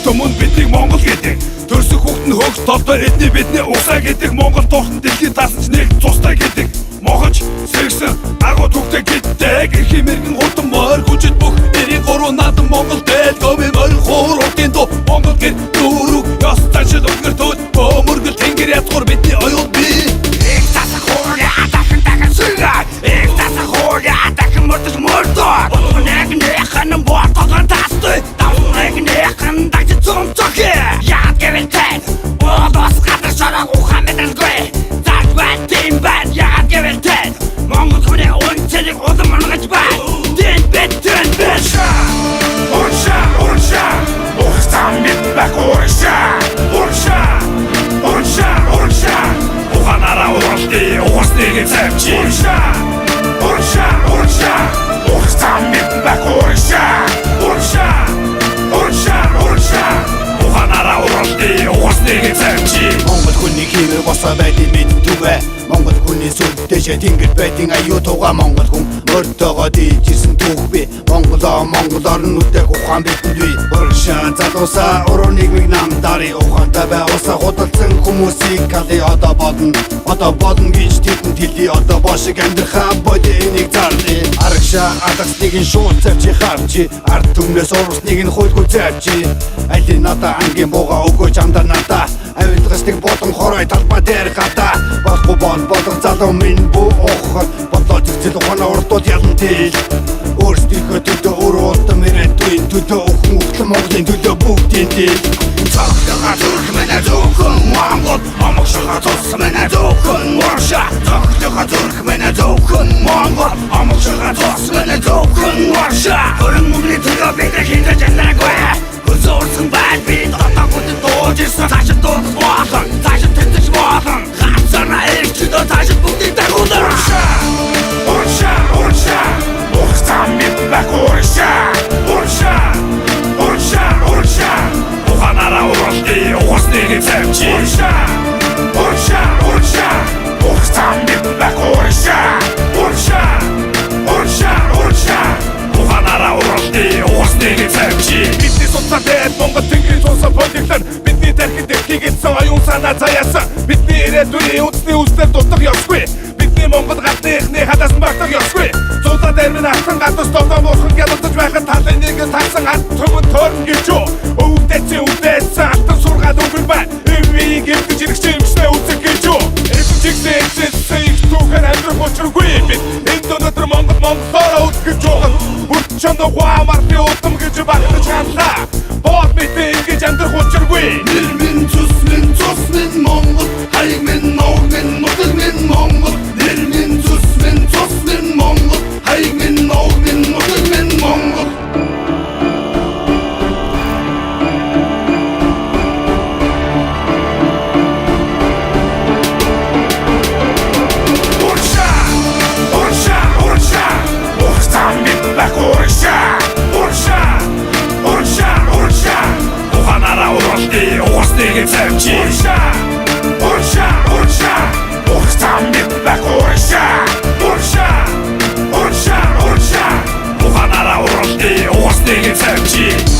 Төмөн бидний Монгол гэдэг төрсөх хүүхд нь хөгс толдоо эдний бидний усаа гэдэг Монгол тухтан дэлхийд таасан ч нэг цустай гэдэг мохож сэргсэн агуу түүхтэй гэдэг эрхийн мэргэн хурдан морь хүчит бүх эрийн гурван надан Монгол дээл гомын морь хууруудын дуу Монгол гэр дүүрэг ёс цаашид өнгөртөөд бөмөргөл тэнгэр язгуур бидний оюун бий их тасах хуурья дахин дахин сүргай их тасах хуурья дахин мөрдөж мөрдөө Неханын бортогон тастой Неханын дагчи зум цохи Яад гэвэл тэн Одос гадар шорог ухаан мэдрэлгүй Зарт байна, тийм байна Яад гэвэл тэн Монгол хүний үнцэрийг улам мангаж байна Дэн бит Урша Ухсан бит бак Урша Уханара уралти Ухасныг зэмчи Урша Ухсан бит бак Уханара уралти Ухасныг зэмчи Монгол хүний хэмээр босоо байдгийг мэдтүвэ Монгол хүний сүлдэшээ тэнгэр байдгийн аюу туга Монгол хүн мөртөөгөө дийжсэн түүхбэ Монголоор нүдэг ухаан битэндүй Урагшаа залуусаа уруу нийгмиг намдари ухаантай бай усаа худалсан хүмүүсийг кали одоо бодно гэж тэдэнд хэлий одоо бошиг амьдрахаа боди энийг зарли Арагшаа алгасныг нь шууд завчи харчи ард түмнээс урусныг нь хуйлгүй завчи Али надаа ангийн бууга өгөөч амдаа надаа Авилгастыг бодон хорой талбай дээр гадаа Болохгүй болон залуу минь бүү ухаар Бодлоо зэгцэл ухаана урдууд ялан тэл Өөрсдийнхөө төлөө өрөөлтө мэрэтүйн төлөө өхөн ухтлан Монголын төлөө бүгдийн тэл Цогтойгоо зүрх мэнэ зөвхөн Монгол Омогшогоо тус мэнэ зөвхөн Урша Цогтойгоо зүрх мэнэ зөвхөн Монгол Омогшогоо тус мэнэ зөвхөн Урша Хөрөн мөнгөний төлөө бидээ хинжиж яндараагүй Хөрсөөрсөн байна бид отогуудын дууж ирсэн Цаашид дуудах болон Цаашид тэнцэж болон Гацарна ирчдөө цаашид бүгдийг дагуулар Урша Ухсан бит бак Урша Уханара уралти Ухасныг зэмчи Урша Ухсан бит бак Урша Уханара уралти Ухасныг зэмчи Бидний судсаа дээд Монгол тэнгэрийн цусан политикээр бидний тархинд хийгээдсэн оюун санаа заяасан бидний ирээдүйн үндэсний үсээр дутах ёсгүй бидний Монгол гадныхны хадаас багтах ёсгүй Зулаа дэрмэн асан гадус тогтоо муурхан гялалдаж байхад талын нэгээс тагсан хат төмөн төрн гэж юу Өвдээсэн алтан сургаал өнгөр бай Эвийг эвдэж ирэх чимчнээ үзэг гэж юу Эвчигсэн их түүхээр амьдрах учиргүй бид Энд өнөөдөр Монголоороо үзгэж байгаа Бүрчөнд ухаамарны удам гэж багтаж ханлаа Бод мэдээ ингэж амьдрах учиргүй Нэр минь цус минь Монгол Хаяг минь ног минь нутаг минь Монгол Нэр минь цус минь Монгол Хаяг минь ног минь нутаг минь Монгол Ухасныг зэмчи Урша Ухсан бит бак Урша Уханара уралти Ухасныг зэмчи